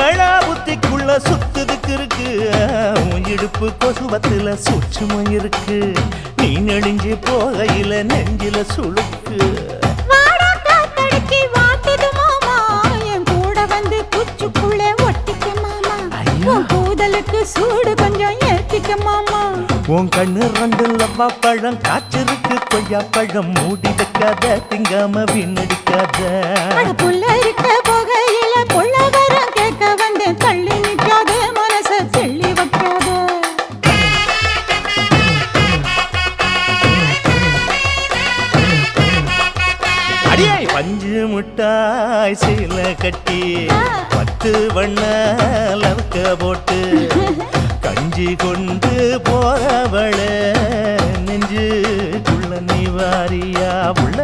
ஏழா புத்திக்குள்ள சுத்துதுக்கு இருக்கு உன் இடுப்பு கொசுவத்துல சூட்சுமம் இருக்கு நீ நெளிஞ்சு போகையில நெஞ்சில சுளுக்கு சூடு கொஞ்சம் ஏத்திக்க மாமா உன் கண்ணு ரெண்டு லவ்வா பழம் காய்ச்சிருக்கு கொய்யா பழம் மூடி வைக்காத திங்காம வீணடிக்காத புள்ள இருக்க போகையில புள்ள வரம் கேட்க வந்தேன் தள்ளி நிற்காத மனச தெள்ளி வைக்காத அடியே பஞ்சு முட்டாய் சீல கட்டி 10 வண்ண லவக்க போட்டு கஞ்சி கொண்டு போறவள நெஞ்சுக்குள்ள நீ வாரியா உள்ள